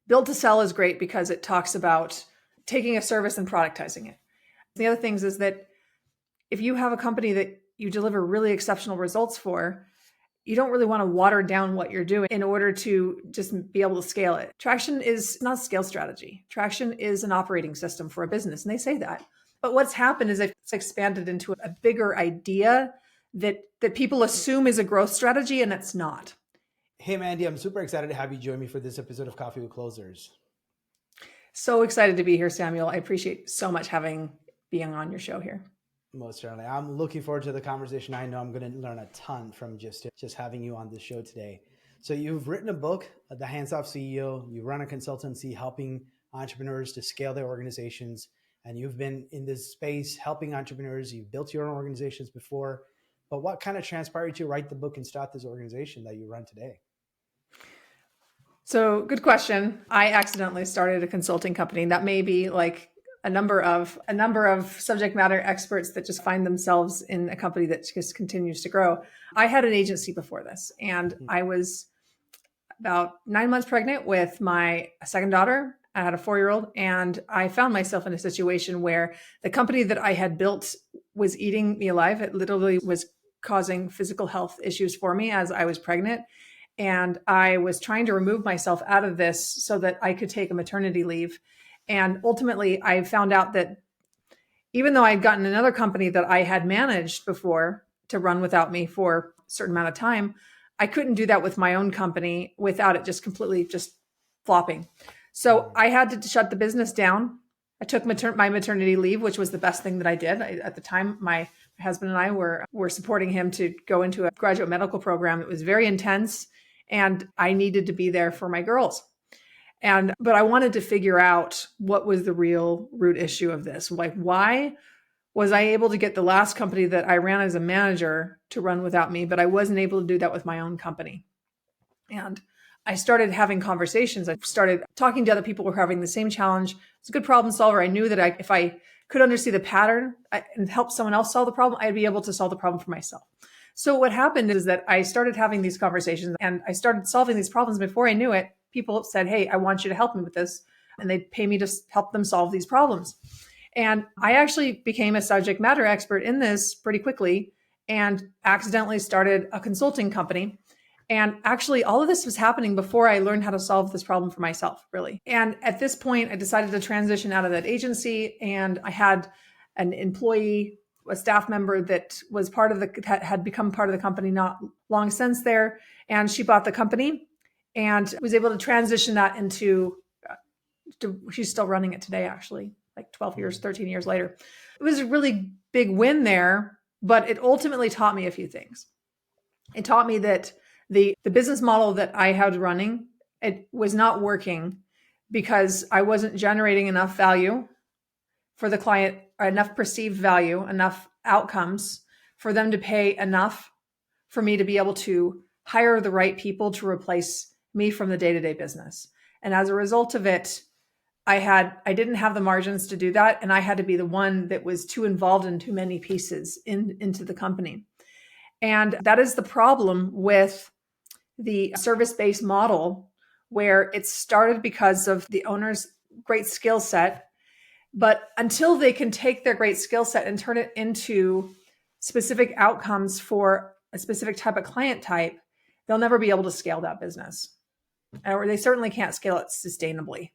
Build to sell is great because it talks about taking a service and productizing it. The other things is that if you have a company that you deliver really exceptional results for, you don't really want to water down what you're doing in order to just be able to scale it. Traction is not a scale strategy. Traction is an operating system for a business, and they say that. But what's happened is it's expanded into a bigger idea that people assume is a growth strategy, and it's not. Hey, Mandy, I'm super excited to have you join me for this episode of Coffee with Closers. So excited to be here, Samuel. I appreciate so much being on your show here. Most certainly. I'm looking forward to the conversation. I know I'm going to learn a ton from just having you on the show today. So you've written a book, The Hands-Off CEO. You run a consultancy helping entrepreneurs to scale their organizations. And you've been in this space helping entrepreneurs. You've built your own organizations before. But what kind of transpired you to write the book and start this organization that you run today? So good question. I accidentally started a consulting company. That may be like a number of subject matter experts that just find themselves in a company that just continues to grow. I had an agency before this, and I was about 9 months pregnant with my second daughter. I had a 4-year-old, and I found myself in a situation where the company that I had built was eating me alive. It literally was causing physical health issues for me as I was pregnant. And I was trying to remove myself out of this so that I could take a maternity leave. And ultimately, I found out that even though I'd gotten another company that I had managed before to run without me for a certain amount of time, I couldn't do that with my own company without it just completely just flopping. So I had to shut the business down. I took my maternity leave, which was the best thing that I did. At the time, my husband and I were supporting him to go into a graduate medical program. It was very intense, and I needed to be there for my girls. But I wanted to figure out what was the real root issue of this. Like, why was I able to get the last company that I ran as a manager to run without me, but I wasn't able to do that with my own company? And I started having conversations. I started talking to other people who were having the same challenge. It's a good problem solver. I knew that if I could understand the pattern and help someone else solve the problem, I'd be able to solve the problem for myself. So what happened is that I started having these conversations and I started solving these problems. Before I knew it, people said, "Hey, I want you to help me with this." And they'd pay me to help them solve these problems. And I actually became a subject matter expert in this pretty quickly and accidentally started a consulting company. And actually, all of this was happening before I learned how to solve this problem for myself, really. And at this point, I decided to transition out of that agency. And I had an employee, a staff member that was had become part of the company not long since there. And she bought the company and was able to transition that into, she's still running it today, actually, like 12 years, 13 years later. It was a really big win there, but it ultimately taught me a few things. It taught me that the business model that I had running, it was not working because I wasn't generating enough value for the client, or enough perceived value, enough outcomes for them to pay enough for me to be able to hire the right people to replace me from the day-to-day business. And as a result of it, I didn't have the margins to do that. And I had to be the one that was too involved in too many pieces into the company. And that is the problem with the service-based model, where it started because of the owner's great skill set. But until they can take their great skill set and turn it into specific outcomes for a specific type of client type, they'll never be able to scale that business. Or they certainly can't scale it sustainably.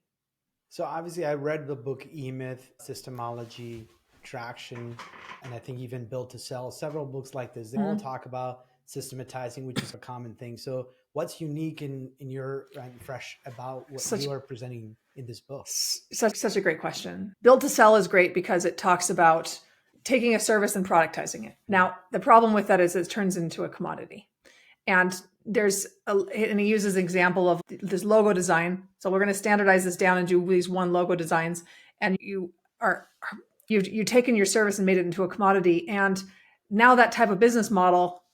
So obviously I read the book E-Myth, Systemology, Traction, and I think even Built to Sell, several books like this. They all talk about systematizing, which is a common thing. So what's unique in your fresh about what you are presenting in this book? Such a great question. Built to Sell is great because it talks about taking a service and productizing it. Now, the problem with that is it turns into a commodity. And he uses an example of this logo design. So we're going to standardize this down and do these one logo designs. And you've taken your service and made it into a commodity. And now that type of business model,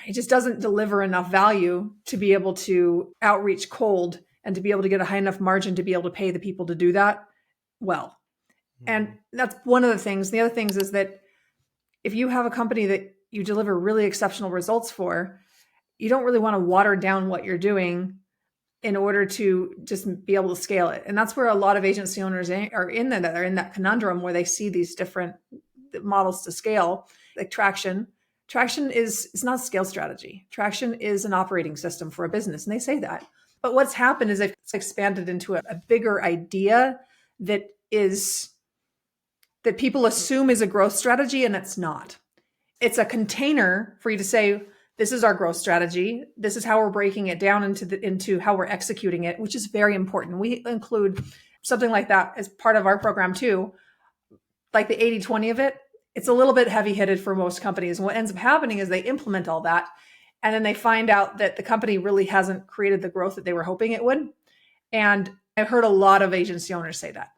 it just doesn't deliver enough value to be able to outreach cold and to be able to get a high enough margin to be able to pay the people to do that well. And that's one of the things. The other things is that if you have a company that you deliver really exceptional results for, you don't really want to water down what you're doing in order to just be able to scale it. And that's where a lot of agency owners are in that. They're in that conundrum where they see these different models to scale, like traction. Traction it's not a scale strategy. Traction is an operating system for a business. And they say that. But what's happened is it's expanded into a bigger idea that people assume is a growth strategy, and it's not. It's a container for you to say, this is our growth strategy. This is how we're breaking it down into how we're executing it, which is very important. We include something like that as part of our program too, like the 80-20 of it. It's a little bit heavy-hitted for most companies. And what ends up happening is they implement all that, and then they find out that the company really hasn't created the growth that they were hoping it would. And I've heard a lot of agency owners say that.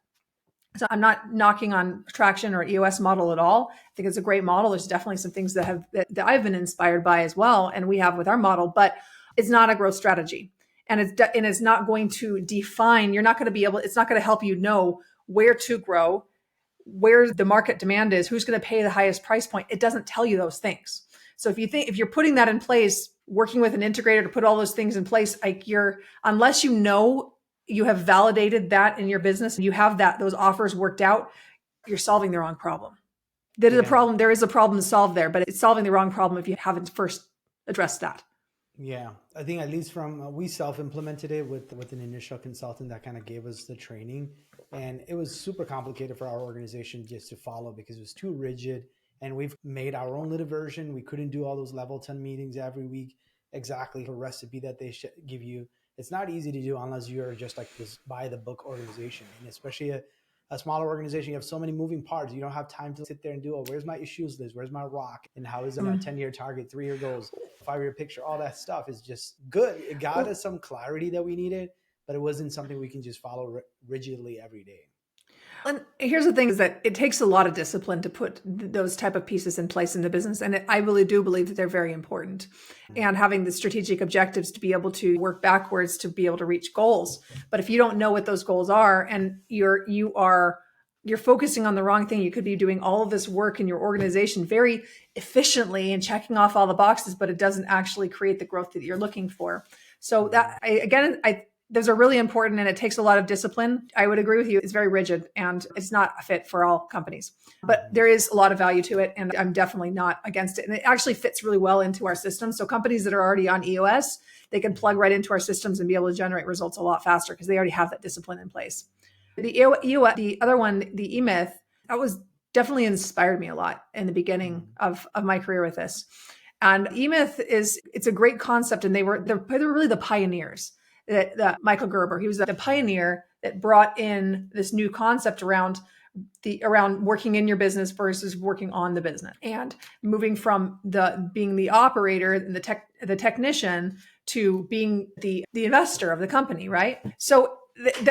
So I'm not knocking on Traction or EOS model at all. I think it's a great model. There's definitely some things that I've been inspired by as well, and we have with our model, but it's not a growth strategy. And it's not going to define, you're not going to be able, it's not going to help you know where to grow, where the market demand is, who's going to pay the highest price point. It doesn't tell you those things. So if you're putting that in place, working with an integrator to put all those things in place, unless you know you have validated that in your business and you have those offers worked out, you're solving the wrong problem. That is a problem. There is a problem to solve there, but it's solving the wrong problem if you haven't first addressed that. Yeah, I think at least we self-implemented it with an initial consultant that kind of gave us the training, and it was super complicated for our organization just to follow because it was too rigid. And we've made our own little version. We couldn't do all those level 10 meetings every week, exactly the recipe that they give you. It's not easy to do unless you're just like this by the book organization. And especially a smaller organization, you have so many moving parts. You don't have time to sit there and do, where's my issues list? Where's my rock? And how is it a 10-year target, 3-year goals, 5-year picture? All that stuff is just good. It got us some clarity that we needed, but it wasn't something we can just follow rigidly every day. And here's the thing is that it takes a lot of discipline to put those type of pieces in place in the business. And I really do believe that they're very important. And having the strategic objectives to be able to work backwards to be able to reach goals. But if you don't know what those goals are and you're focusing on the wrong thing, you could be doing all of this work in your organization very efficiently and checking off all the boxes, but it doesn't actually create the growth that you're looking for. So those are really important, and it takes a lot of discipline. I would agree with you. It's very rigid and it's not a fit for all companies, but there is a lot of value to it. And I'm definitely not against it. And it actually fits really well into our system. So companies that are already on EOS, they can plug right into our systems and be able to generate results a lot faster because they already have that discipline in place. The other one, the eMyth, that was definitely inspired me a lot in the beginning of my career with this. And eMyth it's a great concept. And they're really the pioneers. That Michael Gerber, he was the pioneer that brought in this new concept around working in your business versus working on the business, and moving from being the operator and the technician to being the investor of the company, right? So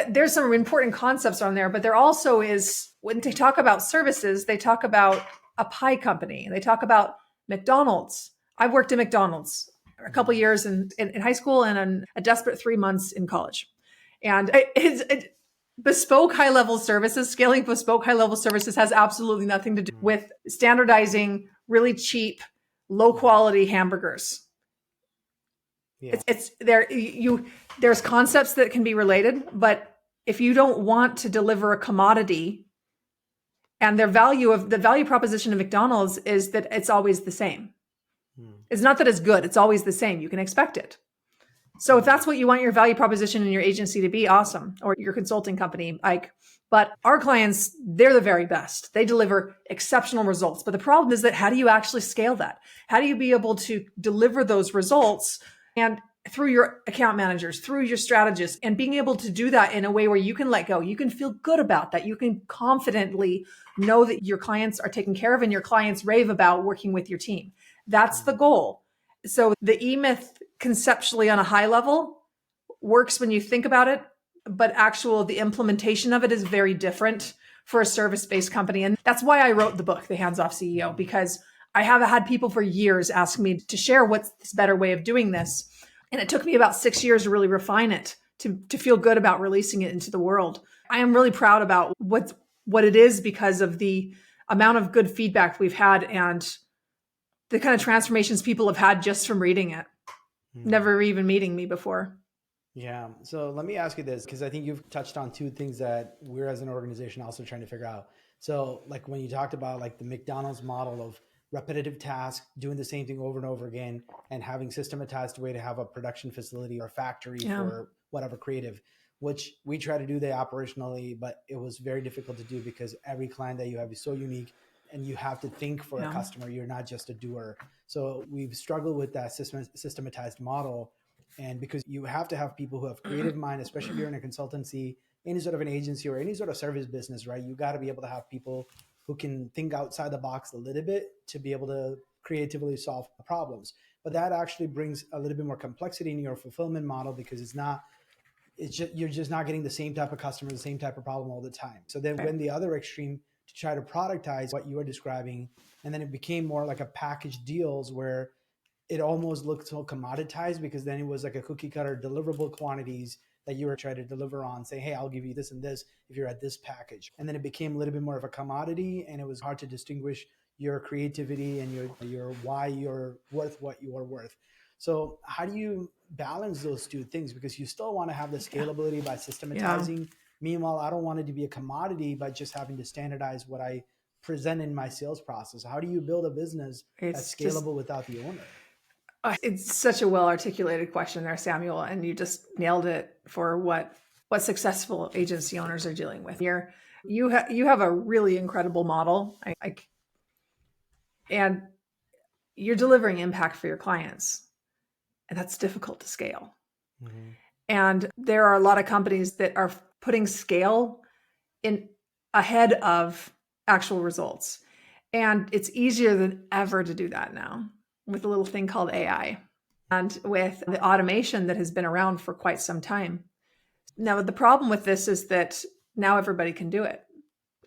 there's some important concepts on there, but there also is, when they talk about services, they talk about a pie company. They talk about McDonald's. I've worked at McDonald's a couple of years in high school and a desperate 3 months in college. And bespoke high-level services, scaling bespoke high-level services has absolutely nothing to do with standardizing really cheap, low-quality hamburgers. Yeah. There's concepts that can be related, but if you don't want to deliver a commodity, and the value proposition of McDonald's is that it's always the same. It's not that it's good. It's always the same. You can expect it. So if that's what you want your value proposition in your agency to be, awesome. Or your consulting company, but our clients, they're the very best. They deliver exceptional results. But the problem is that how do you actually scale that? How do you be able to deliver those results and through your account managers, through your strategists, and being able to do that in a way where you can let go, you can feel good about that. You can confidently know that your clients are taken care of and your clients rave about working with your team. That's the goal. So the eMyth conceptually on a high level works when you think about it, but the implementation of it is very different for a service-based company. And that's why I wrote the book, The Hands-Off CEO, because I have had people for years ask me to share what's this better way of doing this. And it took me about 6 years to really refine it, to feel good about releasing it into the world. I am really proud about what it is because of the amount of good feedback we've had and the kind of transformations people have had just from reading it, never even meeting me before. Yeah. So let me ask you this, because I think you've touched on two things that we're as an organization also trying to figure out. So like when you talked about like the McDonald's model of repetitive tasks, doing the same thing over and over again, and having systematized way to have a production facility or factory Yeah. for whatever creative, which we try to do that operationally, but it was very difficult to do because every client that you have is so unique and you have to think for a Yeah. customer. You're not just a doer. So we've struggled with that systematized model, and because you have to have people who have creative mind, especially if you're in a consultancy, any sort of an agency or any sort of service business, right? You got to be able to have people who can think outside the box a little bit to be able to creatively solve problems. But that actually brings a little bit more complexity in your fulfillment model, because it's just, you're just not getting the same type of customer, the same type of problem all the time. So then Okay. when the other extreme to try to productize what you are describing, and then it became more like a package deals where it almost looked so commoditized, because then it was like a cookie cutter deliverable quantities that you were trying to deliver on, say, hey, I'll give you this and this if you're at this package. And then it became a little bit more of a commodity, and it was hard to distinguish your creativity and your why you're worth what you are worth. So how do you balance those two things? Because you still want to have the Yeah. scalability by Yeah. systematizing. Meanwhile, I don't want it to be a commodity by just having to standardize what I present in my sales process. How do you build a business that's It's just, scalable without the owner? it's such a well articulated question there, Samuel, and you just nailed it for what successful agency owners are dealing with. You have a really incredible model, and you're delivering impact for your clients, and that's difficult to scale. Mm-hmm. And there are a lot of companies that are putting scale in ahead of actual results. And it's easier than ever to do that now with a little thing called AI and with the automation that has been around for quite some time. Now, the problem with this is that now everybody can do it.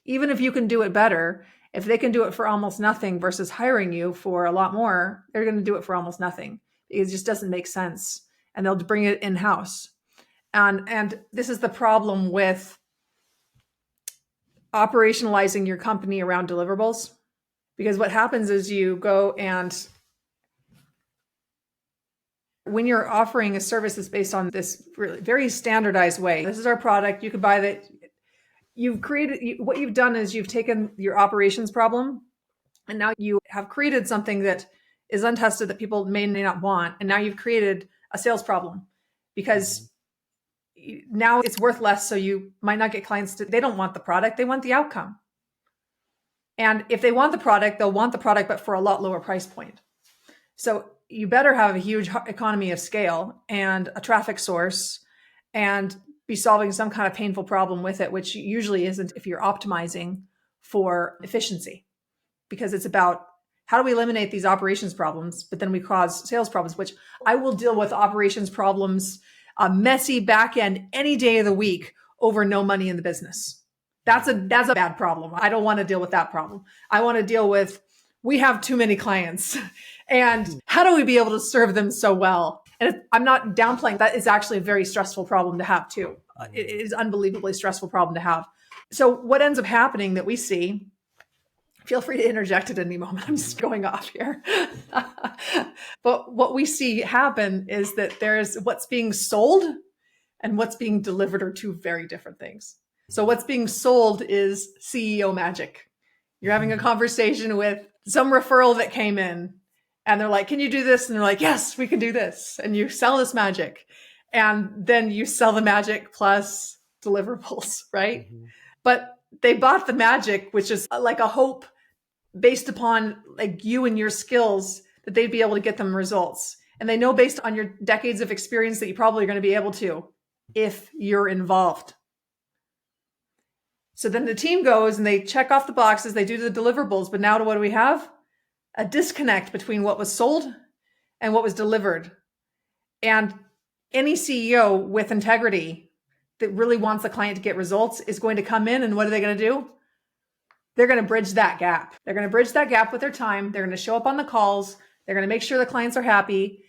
Even if you can do it better, if they can do it for almost nothing versus hiring you for a lot more, they're going to do it for almost nothing. It just doesn't make sense. And they'll bring it in house. And this is the problem with operationalizing your company around deliverables, because what happens is you go, and when you're offering a service that's based on this really very standardized way, this is our product, you could buy that. What you've done is you've taken your operations problem, and now you have created something that is untested that people may not want, and now you've created a sales problem Mm-hmm. because now it's worth less. So you might not get clients they don't want the product, they want the outcome. And if they want the product, they'll want the product, but for a lot lower price point. So you better have a huge economy of scale and a traffic source and be solving some kind of painful problem with it, which usually isn't if you're optimizing for efficiency, because it's about how do we eliminate these operations problems, but then we cause sales problems, which I will deal with operations problems, a messy back end any day of the week over no money in the business. That's a bad problem. I don't want to deal with that problem. I want to deal with we have too many clients and how do we be able to serve them so well? And I'm not downplaying that. Is actually a very stressful problem to have too. It Mm-hmm. is unbelievably stressful problem to have. So what ends up happening that we see, feel free to interject at any moment. I'm just going off here. But what we see happen is that there's what's being sold and what's being delivered are two very different things. So what's being sold is CEO magic. You're having a conversation with some referral that came in, and they're like, can you do this? And they're like, yes, we can do this. And you sell this magic. And then you sell the magic plus deliverables, right? Mm-hmm. But they bought the magic, which is like a hope based upon like you and your skills that they'd be able to get them results. And they know based on your decades of experience that you probably are going to be able to if you're involved. So then the team goes and they check off the boxes, they do the deliverables, but now what do we have? A disconnect between what was sold and what was delivered. And any CEO with integrity that really wants the client to get results is going to come in, and what are they going to do? They're going to bridge that gap. They're going to bridge that gap with their time. They're going to show up on the calls. They're going to make sure the clients are happy.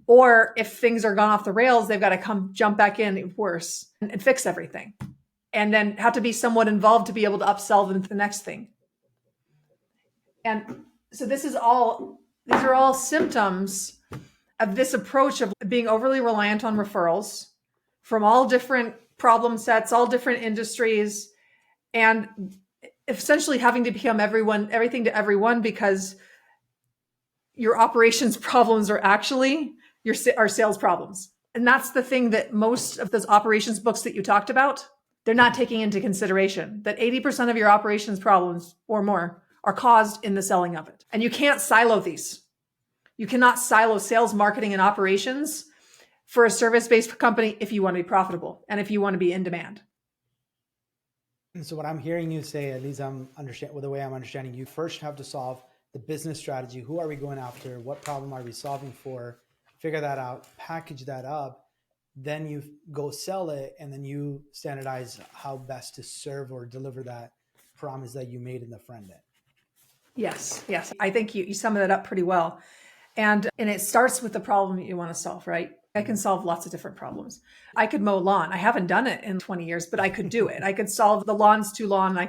Or if things are gone off the rails, they've got to come jump back in worse and fix everything. And then have to be somewhat involved to be able to upsell them to the next thing. And so these are all symptoms of this approach of being overly reliant on referrals from all different problem sets, all different industries, and essentially having to become everything to everyone, because your operations problems are actually our sales problems. And that's the thing that most of those operations books that you talked about, they're not taking into consideration, that 80% of your operations problems or more are caused in the selling of it. And you can't silo these. You cannot silo sales, marketing, and operations for a service-based company if you want to be profitable and if you want to be in demand. And so what I'm hearing you say, at least the way I'm understanding, you first have to solve the business strategy. Who are we going after? What problem are we solving for? Figure that out, package that up. Then you go sell it, and then you standardize how best to serve or deliver that promise that you made in the front end. Yes. I think you summed that up pretty well. And it starts with the problem that you want to solve, right? I can solve lots of different problems. I could mow lawn. I haven't done it in 20 years, but I could do it. I could solve the lawn's too long. I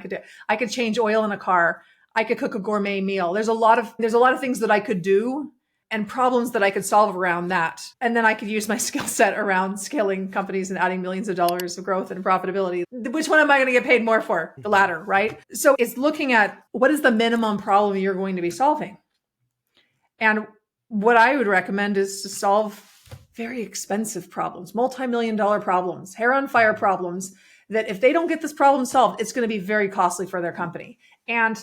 could change oil in a car. I could cook a gourmet meal. There's a lot of things that I could do and problems that I could solve around that. And then I could use my skill set around scaling companies and adding millions of dollars of growth and profitability. Which one am I going to get paid more for? The latter, right? So it's looking at what is the minimum problem you're going to be solving. And what I would recommend is to solve very expensive problems, multi-million-dollar problems, hair on fire problems, that if they don't get this problem solved, it's going to be very costly for their company. And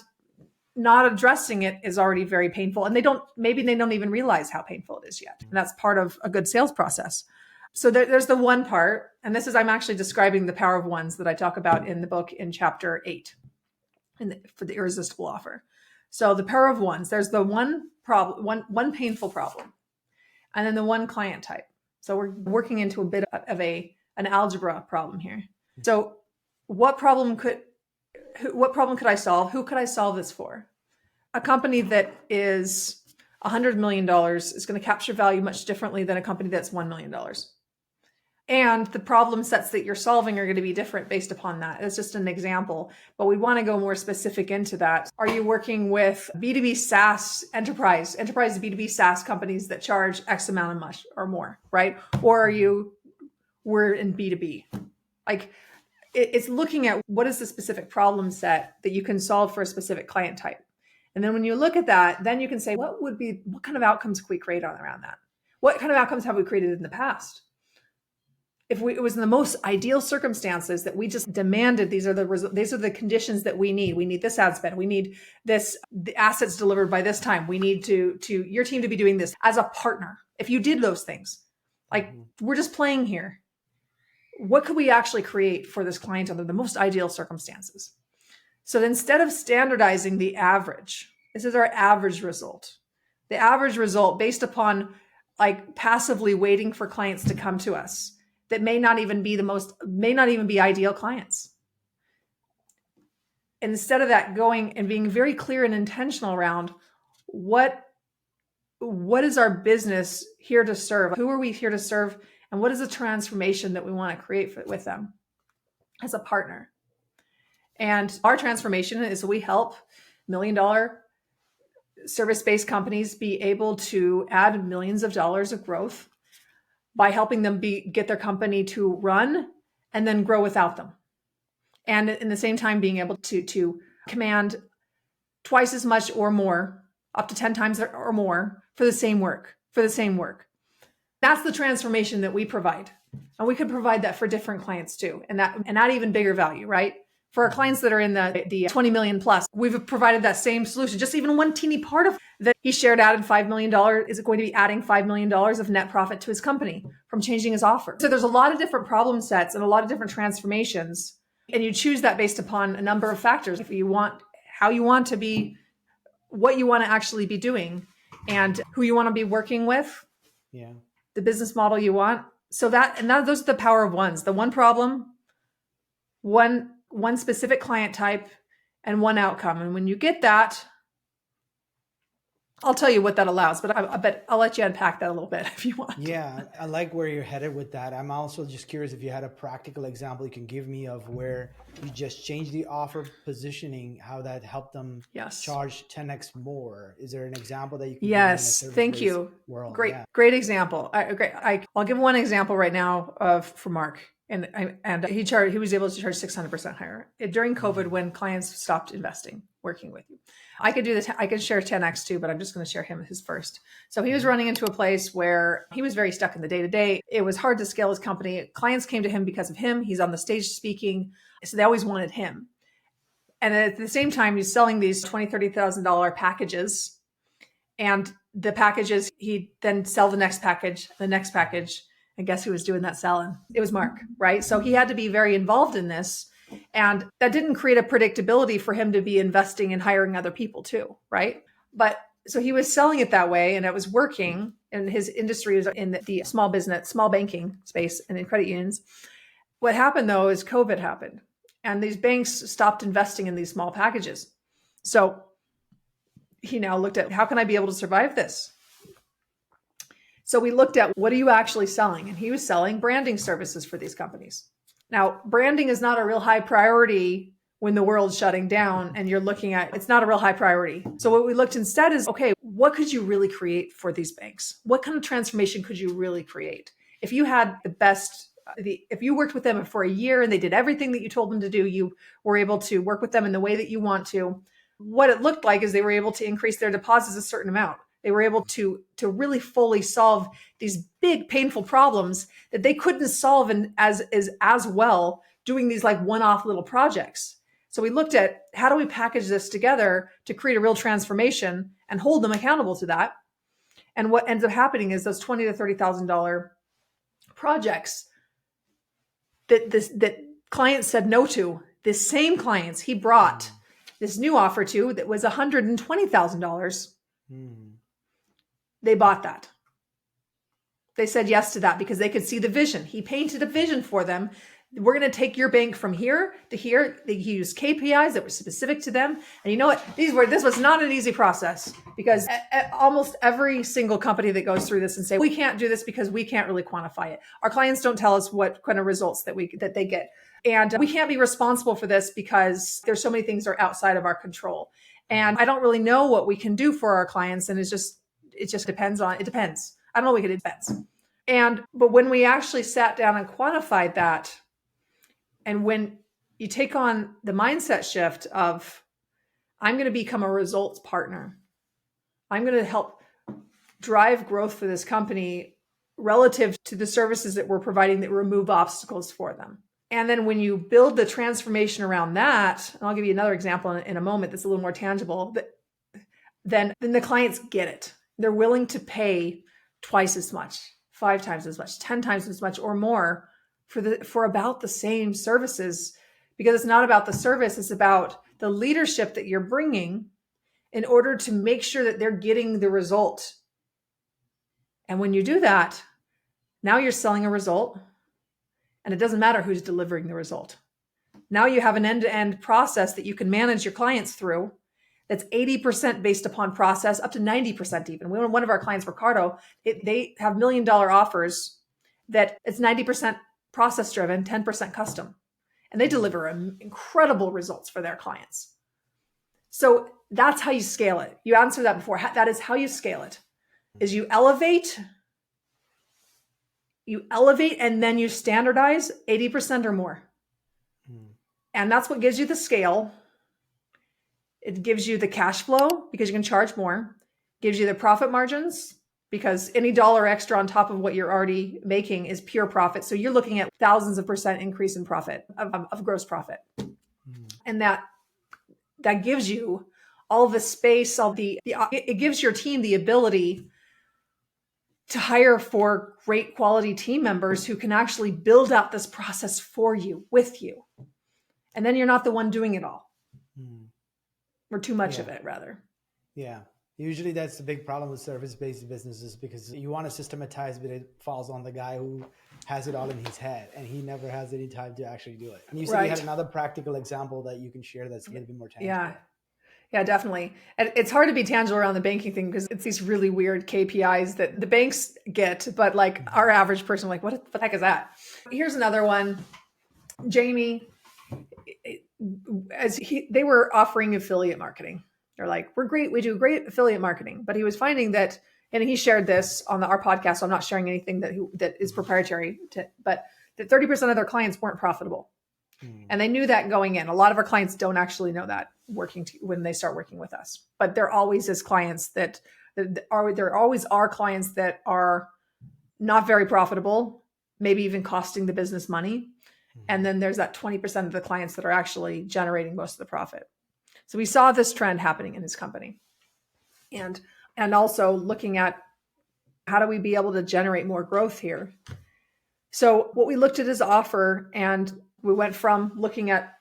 not addressing it is already very painful. And maybe they don't even realize how painful it is yet. And that's part of a good sales process. So there's the one part. And I'm actually describing the power of ones that I talk about in the book in chapter 8 for the irresistible offer. So the power of ones, there's the one problem, one painful problem, and then the one client type. So we're working into a bit of an algebra problem here. So what problem could I solve? Who could I solve this for? A company that is $100 million is going to capture value much differently than a company that's $1 million. And the problem sets that you're solving are going to be different based upon that. It's just an example, but we want to go more specific into that. Are you working with B2B SaaS enterprise B2B SaaS companies that charge X amount of much or more, right? Or we're in B2B? Like, it's looking at what is the specific problem set that you can solve for a specific client type. And then when you look at that, then you can say, what kind of outcomes can we create around that? What kind of outcomes have we created in the past? If it was in the most ideal circumstances that we just demanded, these are the conditions that we need. We need this ad spend. We need the assets delivered by this time. We need to your team to be doing this as a partner. If you did those things, we're just playing here. What could we actually create for this client under the most ideal circumstances? So instead of standardizing the average, this is our average result. The average result based upon passively waiting for clients to come to us that may not even be ideal clients. And instead of that, going and being very clear and intentional around what is our business here to serve? Who are we here to serve? And what is the transformation that we want to create with them as a partner? And our transformation is we help $1 million service-based companies be able to add millions of dollars of growth by helping them get their company to run and then grow without them. And in the same time, being able to command twice as much or more, up to 10 times or more for the same work. That's the transformation that we provide. And we could provide that for different clients too. And that even bigger value, right? For our clients that are in the 20 million plus, we've provided that same solution. Just even one teeny part of that he shared added $5 million. Is it going to be adding $5 million of net profit to his company from changing his offer? So there's a lot of different problem sets and a lot of different transformations. And you choose that based upon a number of factors. If you want, how you want to be, what you want to actually be doing, and who you want to be working with, the business model you want. So those are the power of ones. The one problem, one specific client type, and one outcome. And when you get that, I'll tell you what that allows, but I'll let you unpack that a little bit if you want. Yeah, I like where you're headed with that. I'm also just curious if you had a practical example you can give me of where you just changed the offer positioning, how that helped them Yes. charge 10x more. Is there an example that you can give me in a Yes. Thank service-based you. world? Great, Yeah. great example. I'll give one example right now for Mark. And he was able to charge 600% higher during COVID when clients stopped investing, working with you. I could do this. I could share 10x too, but I'm just going to share his first. So he was running into a place where he was very stuck in the day to day. It was hard to scale his company. Clients came to him because of him. He's on the stage speaking. So they always wanted him. And at the same time, he's selling these $20,000, $30,000 packages. And the packages, he'd then sell the next package. And guess who was doing that selling? It was Mark, right? So he had to be very involved in this. And that didn't create a predictability for him to be investing and hiring other people too, right? But so he was selling it that way and it was working. And his industry was in the small business, small banking space and in credit unions. What happened though is COVID happened and these banks stopped investing in these small packages. So he now looked at how can I be able to survive this? So we looked at what are you actually selling? And he was selling branding services for these companies. Now, branding is not a real high priority when the world's shutting down and you're looking at it's not a real high priority. So what we looked instead is, okay, what could you really create for these banks? What kind of transformation could you really create? If you had if you worked with them for a year and they did everything that you told them to do, you were able to work with them in the way that you want to. What it looked like is they were able to increase their deposits a certain amount. They were able to really fully solve these big, painful problems that they couldn't solve as well doing these like one-off little projects. So we looked at how do we package this together to create a real transformation and hold them accountable to that. And what ends up happening is those $20,000 to $30,000 projects that clients said no to, the same clients he brought this new offer to that was $120,000. They bought that. They said yes to that because they could see the vision. He painted a vision for them. We're going to take your bank from here to here. They used KPIs that were specific to them. And you know what? This was not an easy process because almost every single company that goes through this and say, we can't do this because we can't really quantify it. Our clients don't tell us what kind of results that they get. And we can't be responsible for this because there's so many things that are outside of our control. And I don't really know what we can do for our clients. And it just depends. It depends. I don't know what we can do. It depends. But when we actually sat down and quantified that, and when you take on the mindset shift of, I'm going to become a results partner. I'm going to help drive growth for this company relative to the services that we're providing that remove obstacles for them. And then when you build the transformation around that, and I'll give you another example in a moment that's a little more tangible, then the clients get it. They're willing to pay twice as much, 5 times as much, 10 times as much or more for about the same services, because it's not about the service. It's about the leadership that you're bringing in order to make sure that they're getting the result. And when you do that, now you're selling a result and it doesn't matter who's delivering the result. Now you have an end-to-end process that you can manage your clients through that's 80% based upon process, up to 90% even. One of our clients, Ricardo, they have $1 million offers that it's 90% process driven, 10% custom. And they deliver incredible results for their clients. So that's how you scale it. You answered that before. That is how you scale it, is you elevate and then you standardize 80% or more. And that's what gives you the scale. It gives you the cash flow because you can charge more, gives you the profit margins because any dollar extra on top of what you're already making is pure profit. So you're looking at thousands of percent increase in profit of gross profit. And that gives you all the space, it gives your team the ability to hire for great quality team members who can actually build out this process for you, with you. And then you're not the one doing it all. Or too much of it, rather. Yeah. Usually that's the big problem with service-based businesses because you want to systematize, but it falls on the guy who has it all in his head and he never has any time to actually do it. And you said you had another practical example that you can share that's a little bit more tangible. Yeah, definitely. And it's hard to be tangible around the banking thing because it's these really weird KPIs that the banks get, but like our average person, like, what the heck is that? Here's another one. Jamie, they were offering affiliate marketing. They're like, we're great. We do great affiliate marketing. But he was finding that, and he shared this on our podcast. So I'm not sharing anything that is proprietary but that 30% of their clients weren't profitable. And they knew that going in. A lot of our clients don't actually know that when they start working with us, but there always is clients there always are clients that are not very profitable, maybe even costing the business money. And then there's that 20% of the clients that are actually generating most of the profit. So we saw this trend happening in his company. And also looking at how do we be able to generate more growth here? So what we looked at his offer, and we went from looking at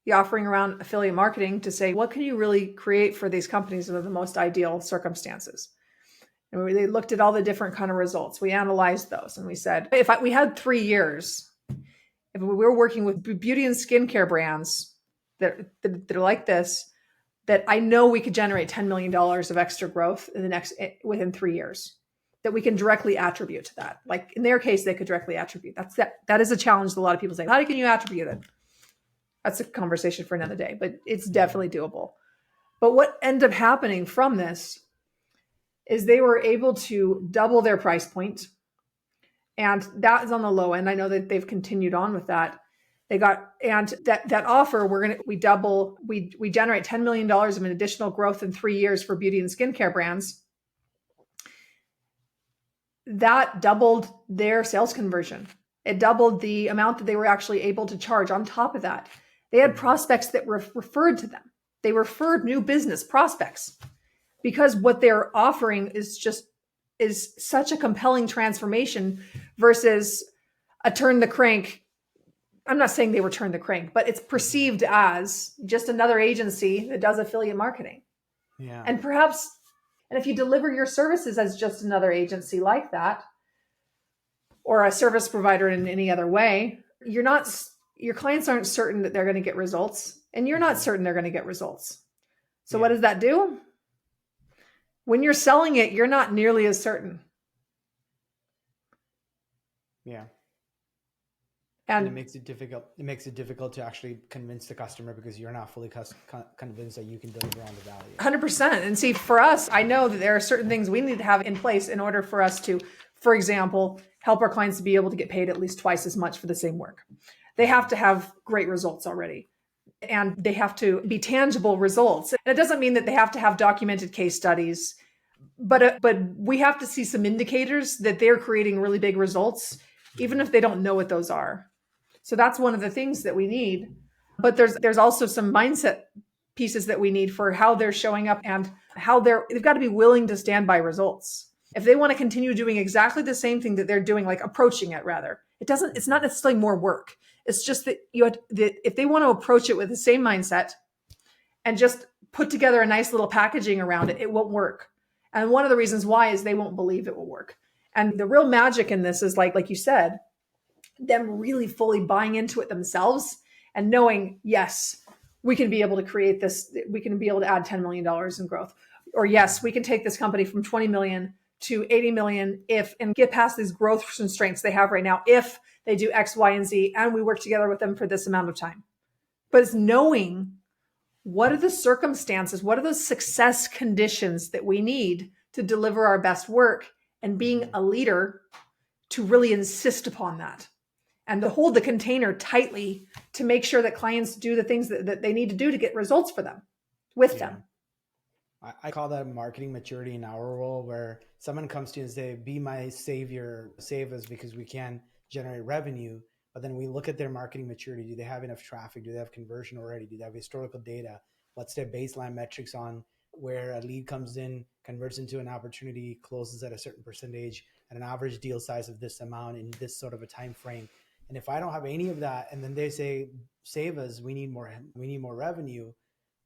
the offering around affiliate marketing to say, what can you really create for these companies under the most ideal circumstances? And they looked at all the different kind of results. We analyzed those and we said, we had 3 years, if we were working with beauty and skincare brands that are like this, that I know we could generate $10 million of extra growth within 3 years, that we can directly attribute to that. Like in their case, they could directly attribute. That is a challenge that a lot of people say. How can you attribute it? That's a conversation for another day, but it's definitely doable. But what ended up happening from this is they were able to double their price point. And that is on the low end. I know that they've continued on with that. That offer, we generate $10 million of an additional growth in 3 years for beauty and skincare brands. That doubled their sales conversion. It doubled the amount that they were actually able to charge on top of that. They had prospects that were referred to them. They referred new business prospects because what they're offering is such a compelling transformation versus a turn the crank. I'm not saying they were turn the crank, but it's perceived as just another agency that does affiliate marketing. Yeah. And if you deliver your services as just another agency like that, or a service provider in any other way, your clients aren't certain that they're going to get results, and you're not certain they're going to get results. So what does that do? When you're selling it, you're not nearly as certain. Yeah. And it makes it difficult. It makes it difficult to actually convince the customer because you're not fully convinced that you can deliver on the value. 100%. And see, for us, I know that there are certain things we need to have in place in order for us to, for example, help our clients to be able to get paid at least twice as much for the same work. They have to have great results already. And they have to be tangible results. And it doesn't mean that they have to have documented case studies, but we have to see some indicators that they're creating really big results, even if they don't know what those are. So that's one of the things that we need. But there's also some mindset pieces that we need for how they're showing up and how they've got to be willing to stand by results. If they want to continue doing exactly the same thing that they're doing, like approaching it rather, it's not necessarily more work. It's just that if they want to approach it with the same mindset and just put together a nice little packaging around it, it won't work. And one of the reasons why is they won't believe it will work. And the real magic in this is like you said, them really fully buying into it themselves and knowing, yes, we can be able to create this. We can be able to add $10 million in growth. Or yes, we can take this company from 20 million to 80 million and get past these growth constraints they have right now if they do X, Y, and Z, and we work together with them for this amount of time. But it's knowing what are the circumstances, what are those success conditions that we need to deliver our best work, and being a leader to really insist upon that and to hold the container tightly to make sure that clients do the things that they need to do to get results for them, with them. I call that marketing maturity in our role, where someone comes to you and say, be my savior, save us because we can generate revenue. But then we look at their marketing maturity. Do they have enough traffic? Do they have conversion already? Do they have historical data? What's their baseline metrics on where a lead comes in, converts into an opportunity, closes at a certain percentage, at an average deal size of this amount in this sort of a time frame? And if I don't have any of that, and then they say, save us, we need more revenue,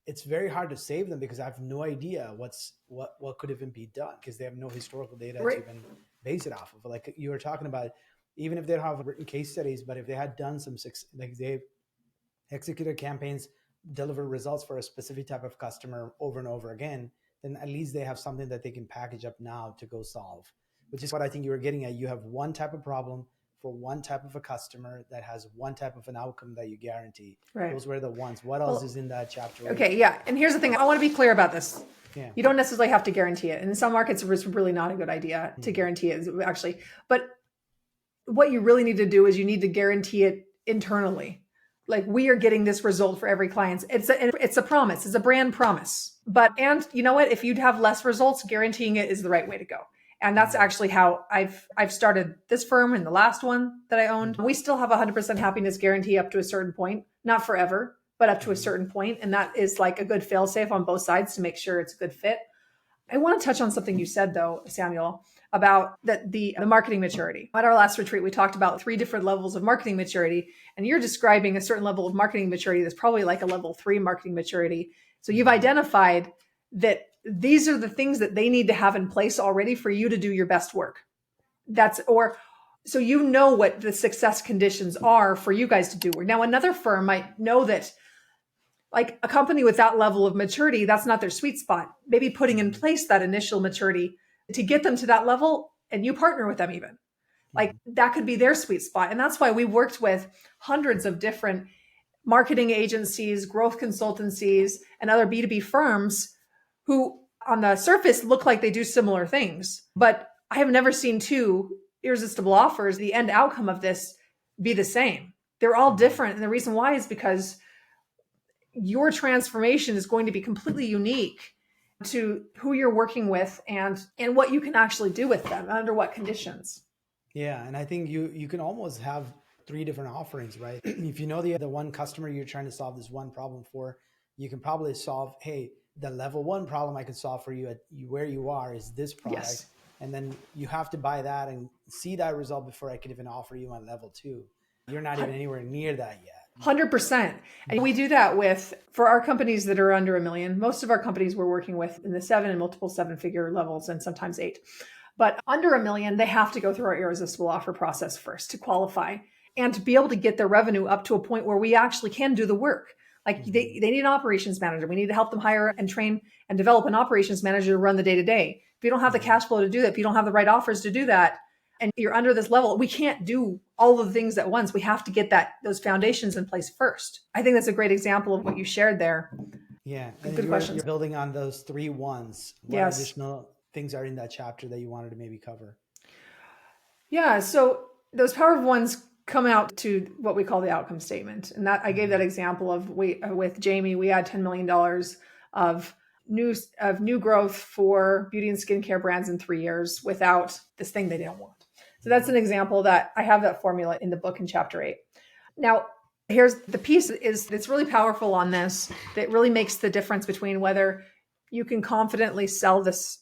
it's very hard to save them because I have no idea what could even be done because they have no historical data to even base it off of. Like you were talking about, even if they don't have written case studies, but if they had done some, like they've executed campaigns deliver results for a specific type of customer over and over again, then at least they have something that they can package up now to go solve, which is what I think you were getting at. You have one type of problem for one type of a customer that has one type of an outcome that you guarantee. Right. Those were the ones. What else is in that chapter? Okay, yeah. And here's the thing. I want to be clear about this. Yeah. You don't necessarily have to guarantee it. And in some markets, it's really not a good idea to guarantee it, actually. But what you really need to do is you need to guarantee it internally. Like, we are getting this result for every client. It's a promise. It's a brand promise. And you know what? If you'd have less results, guaranteeing it is the right way to go. And that's actually how I've started this firm and the last one that I owned. We still have 100% happiness guarantee up to a certain point, not forever, but up to a certain point. And that is like a good fail safe on both sides to make sure it's a good fit. I want to touch on something you said though, Samuel, about the marketing maturity. At our last retreat, we talked about 3 different levels of marketing maturity, and you're describing a certain level of marketing maturity that's probably like a level 3 marketing maturity. So you've identified that these are the things that they need to have in place already for you to do your best work. So you know what the success conditions are for you guys to do work. Now, another firm might know that, like a company with that level of maturity, that's not their sweet spot. Maybe putting in place that initial maturity to get them to that level, and you partner with them even. Like, that could be their sweet spot. And that's why we worked with hundreds of different marketing agencies, growth consultancies, and other B2B firms who on the surface look like they do similar things. But I have never seen 2 irresistible offers, the end outcome of this, be the same. They're all different. And the reason why is because your transformation is going to be completely unique to who you're working with and what you can actually do with them, under what conditions. Yeah. And I think you can almost have 3 different offerings, right? If you know the one customer you're trying to solve this one problem for, you can probably solve, hey, the level 1 problem I can solve for you at where you are is this product. Yes. And then you have to buy that and see that result before I could even offer you on level 2. You're not even anywhere near that yet. 100%. And we do that for our companies that are under $1 million. Most of our companies we're working with in the 7 and multiple 7-figure levels, and sometimes 8. But under $1 million, they have to go through our irresistible offer process first to qualify and to be able to get their revenue up to a point where we actually can do the work. Like, they need an operations manager. We need to help them hire and train and develop an operations manager to run the day-to-day. If you don't have the cash flow to do that, if you don't have the right offers to do that, and you're under this level, we can't do all of the things at once. We have to get those foundations in place first. I think that's a great example of what you shared there. Yeah. And good questions. You're building on those 3 ones. What additional things are in that chapter that you wanted to maybe cover? Yeah. So those power of ones come out to what we call the outcome statement. And that I gave that example of with Jamie, we had $10 million of new growth for beauty and skincare brands in 3 years without this thing they didn't want. So that's an example that I have that formula in the book in chapter 8. Now, here's the piece that's really powerful on this, that really makes the difference between whether you can confidently sell this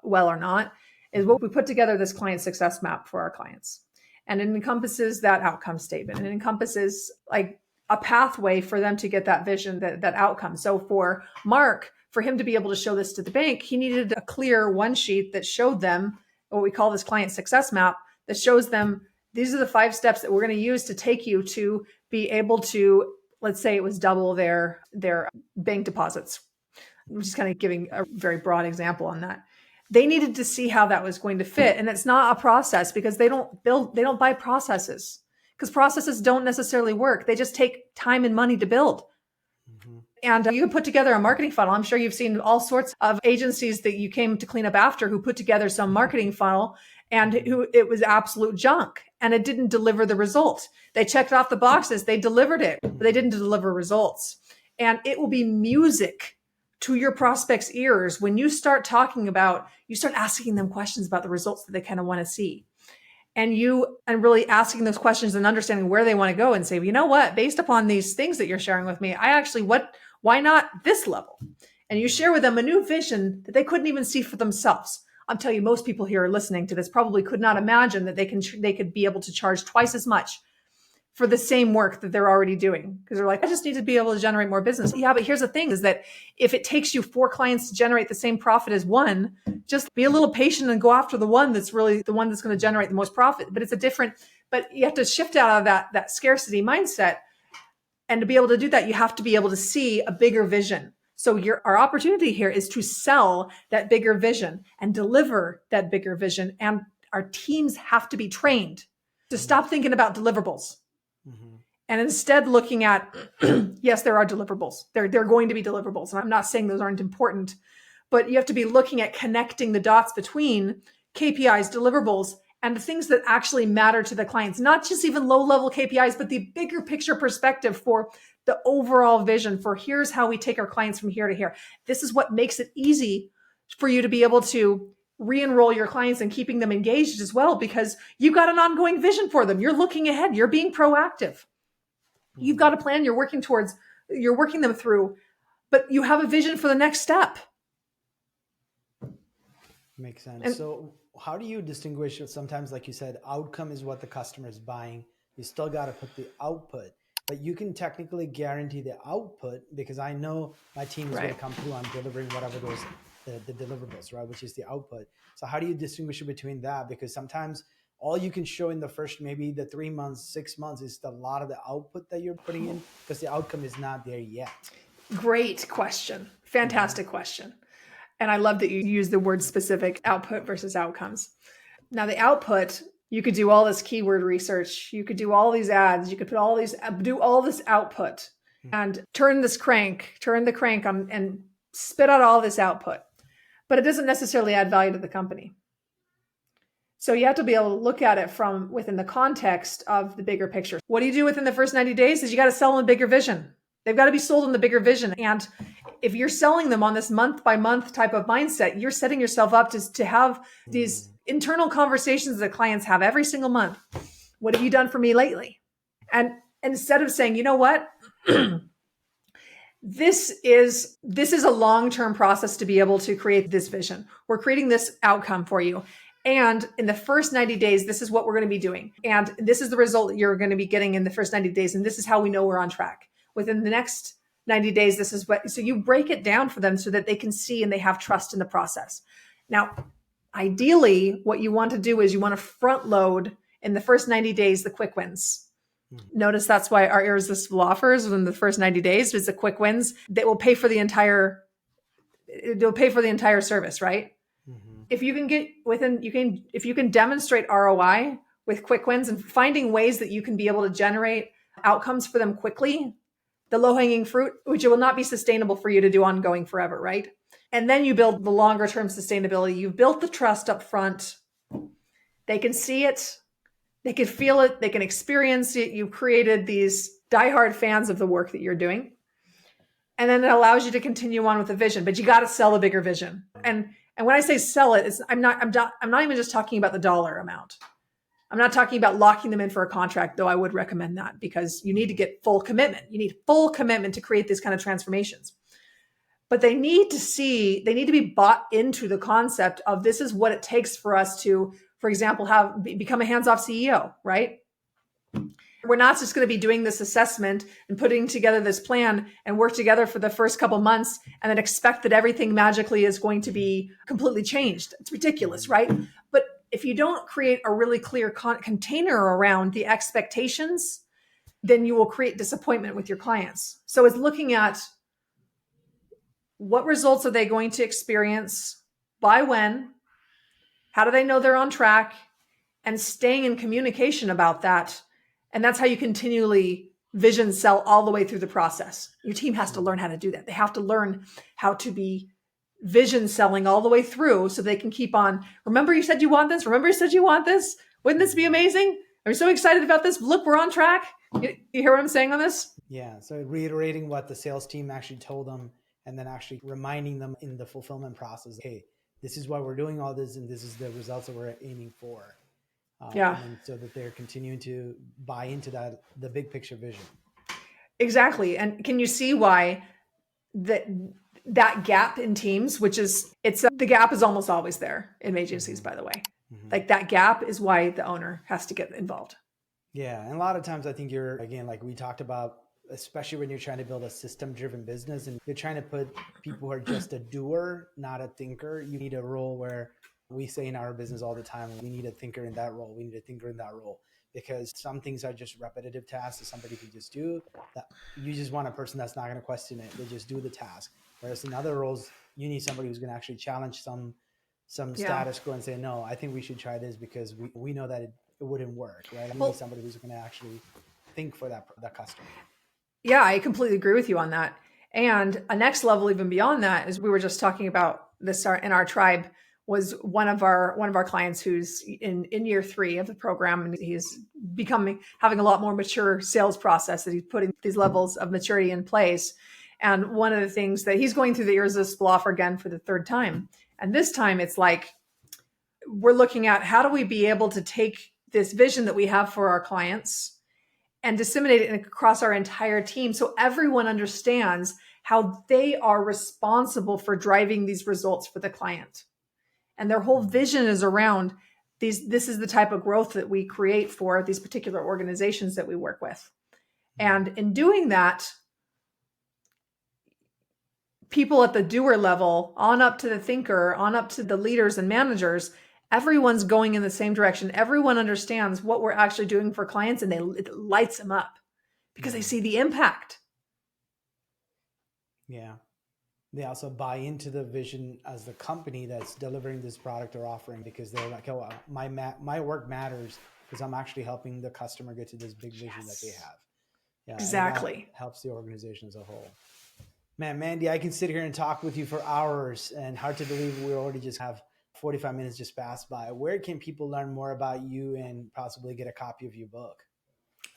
well or not, is what we put together this client success map for our clients. And it encompasses that outcome statement. And it encompasses like a pathway for them to get that vision, that outcome. So for Mark, for him to be able to show this to the bank, he needed a clear one sheet that showed them what we call this client success map, that shows them these are the 5 steps that we're going to use to take you to be able to, let's say it was double their bank deposits. I'm just kind of giving a very broad example on that. They needed to see how that was going to fit. And it's not a process, because they don't buy processes, because processes don't necessarily work. They just take time and money to build. And you can put together a marketing funnel. I'm sure you've seen all sorts of agencies that you came to clean up after who put together some marketing funnel and who it was absolute junk and it didn't deliver the result. They checked off the boxes. They delivered it, but they didn't deliver results. And it will be music to your prospects' ears when you start asking them questions about the results that they kind of want to see. And really asking those questions and understanding where they want to go and say, you know what, based upon these things that you're sharing with me, why not this level? And you share with them a new vision that they couldn't even see for themselves. I'm telling you, most people here listening to this probably could not imagine that they could be able to charge twice as much for the same work that they're already doing. Because they're like, I just need to be able to generate more business. Yeah, but here's the thing is that if it takes you 4 clients to generate the same profit as one, just be a little patient and go after the one that's really the one that's going to generate the most profit. But you have to shift out of that scarcity mindset And to be able to do that, you have to be able to see a bigger vision. So our opportunity here is to sell that bigger vision and deliver that bigger vision. And our teams have to be trained to stop thinking about deliverables. Mm-hmm. And instead looking at, yes, there are deliverables. They're going to be deliverables. And I'm not saying those aren't important, but you have to be looking at connecting the dots between KPIs, deliverables, and the things that actually matter to the clients, not just even low-level KPIs, but the bigger picture perspective for the overall vision for here's how we take our clients from here to here. This is what makes it easy for you to be able to re-enroll your clients and keeping them engaged as well, because you've got an ongoing vision for them. You're looking ahead. You're being proactive. You've got a plan you're working towards, you're working them through, but you have a vision for the next step. Makes sense. So how do you distinguish, sometimes, like you said, outcome is what the customer is buying. You still got to put the output, but you can technically guarantee the output, because I know my team is going to come through on delivering whatever those, the deliverables, right? Which is the output. So how do you distinguish between that? Because sometimes all you can show in the first, maybe the 3 months, 6 months is a lot of the output that you're putting in, because the outcome is not there yet. Great question. Fantastic question. And I love that you use the word specific, output versus outcomes. Now, the output, you could do all this keyword research. You could do all these ads. You could do all this output and turn the crank on and spit out all this output. But it doesn't necessarily add value to the company. So you have to be able to look at it from within the context of the bigger picture. What do you do within the first 90 days is you got to sell them a bigger vision. They've got to be sold on the bigger vision. And if you're selling them on this month by month type of mindset, you're setting yourself up to have these internal conversations that clients have every single month. What have you done for me lately? And instead of saying, you know what, this is a long-term process to be able to create this vision. We're creating this outcome for you. And in the first 90 days, this is what we're going to be doing. And this is the result that you're going to be getting in the first 90 days. And this is how we know we're on track. Within the next 90 days, this is what, so you break it down for them so that they can see and they have trust in the process. Now, ideally, what you want to do is you want to front load in the first 90 days, the quick wins. Notice that's why our irresistible offers within the first 90 days is the quick wins that will pay for the entire service, right? Mm-hmm. If you can if you can demonstrate ROI with quick wins and finding ways that you can be able to generate outcomes for them quickly, the low-hanging fruit, which it will not be sustainable for you to do ongoing forever, right? And then you build the longer-term sustainability. You've built the trust up front. They can see it. They can feel it. They can experience it. You've created these diehard fans of the work that you're doing. And then it allows you to continue on with the vision, but you got to sell a bigger vision. And when I say sell it, I'm not even just talking about the dollar amount. I'm not talking about locking them in for a contract, though I would recommend that, because you need to get full commitment. You need full commitment to create these kind of transformations. But they need to be bought into the concept of this is what it takes for us to, for example, become a hands-off CEO, right? We're not just going to be doing this assessment and putting together this plan and work together for the first couple months and then expect that everything magically is going to be completely changed. It's ridiculous, right? But if you don't create a really clear container around the expectations, then you will create disappointment with your clients. So it's looking at what results are they going to experience, by when, how do they know they're on track, and staying in communication about that. And that's how you continually vision sell all the way through the process. Your team has to learn how to do that. They have to learn how to be vision selling all the way through so they can keep on. Remember you said you want this? Remember you said you want this? Wouldn't this be amazing? I'm so excited about this. Look, we're on track. You hear what I'm saying on this? Yeah. So reiterating what the sales team actually told them, and then actually reminding them in the fulfillment process, hey, this is why we're doing all this, and this is the results that we're aiming for. And so that they're continuing to buy into the big picture vision. Exactly. And can you see why that gap in teams, the gap is almost always there in agencies, by the way. Mm-hmm. Like that gap is why the owner has to get involved. Yeah. And a lot of times I think again, like we talked about, especially when you're trying to build a system-driven business and you're trying to put people who are just a doer, not a thinker. You need a role where we say in our business all the time, we need a thinker in that role. We need a thinker in that role. because some things are just repetitive tasks that somebody can just do. That you just want a person that's not going to question it. They just do the task. Whereas in other roles, you need somebody who's going to actually challenge some status quo and say, no, I think we should try this because we know that it wouldn't work, right? You need somebody who's going to actually think for that customer. Yeah, I completely agree with you on that. And a next level even beyond that is we were just talking about this in our tribe was one of our clients who's in year 3 of the program, and he's having a lot more mature sales process that he's putting these levels of maturity in place. And one of the things that he's going through the irresistible offer again for the 3rd time. And this time it's like, we're looking at how do we be able to take this vision that we have for our clients and disseminate it across our entire team so everyone understands how they are responsible for driving these results for the client. And their whole vision is around this is the type of growth that we create for these particular organizations that we work with. And in doing that, people at the doer level, on up to the thinker, on up to the leaders and managers, everyone's going in the same direction. Everyone understands what we're actually doing for clients, and it lights them up because they see the impact. Yeah. They also buy into the vision as the company that's delivering this product or offering, because they're like, oh, my work matters because I'm actually helping the customer get to this big vision that they have. Yeah, exactly. Helps the organization as a whole. Man, Mandy, I can sit here and talk with you for hours, and hard to believe we already just have 45 minutes just passed by. Where can people learn more about you and possibly get a copy of your book?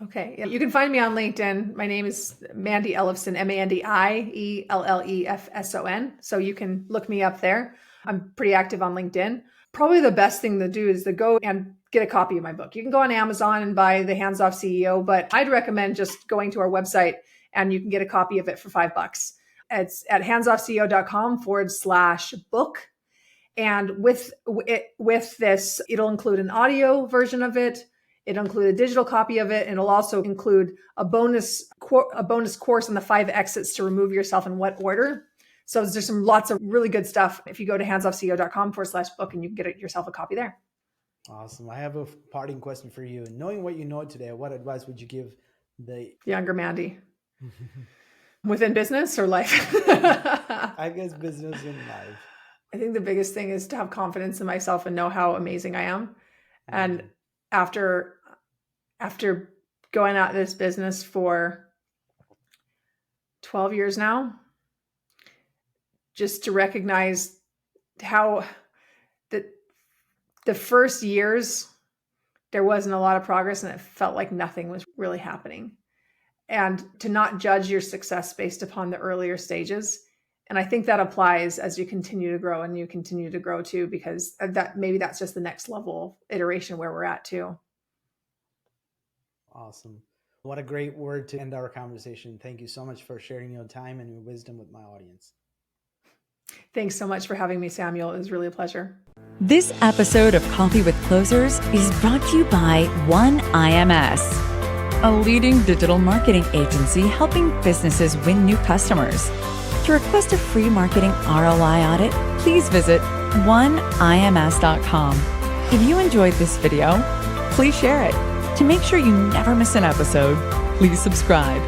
Okay. You can find me on LinkedIn. My name is Mandy Ellefson, MandyIEllefson. So you can look me up there. I'm pretty active on LinkedIn. Probably the best thing to do is to go and get a copy of my book. You can go on Amazon and buy The Hands Off CEO, but I'd recommend just going to our website and you can get a copy of it for $5. It's at handsoffceo.com/book. And with this, it'll include an audio version of it. It'll include a digital copy of it, and it'll also include a bonus course on the 5 exits to remove yourself in what order. So there's lots of really good stuff. If you go to handsoffceo.com/book, and you can get yourself a copy there. Awesome. I have a parting question for you. Knowing what you know today, what advice would you give the younger Mandy? Within business or life? I guess business and life. I think the biggest thing is to have confidence in myself and know how amazing I am. And after going at this business for 12 years now, just to recognize how the first years, there wasn't a lot of progress and it felt like nothing was really happening. And to not judge your success based upon the earlier stages. And I think that applies as you continue to grow, and you continue to grow too, because that's just the next level iteration where we're at too. Awesome. What a great word to end our conversation. Thank you so much for sharing your time and your wisdom with my audience. Thanks so much for having me, Samuel. It was really a pleasure. This episode of Coffee with Closers is brought to you by One IMS, a leading digital marketing agency helping businesses win new customers. To request a free marketing ROI audit, please visit oneims.com. If you enjoyed this video, please share it. To make sure you never miss an episode, please subscribe.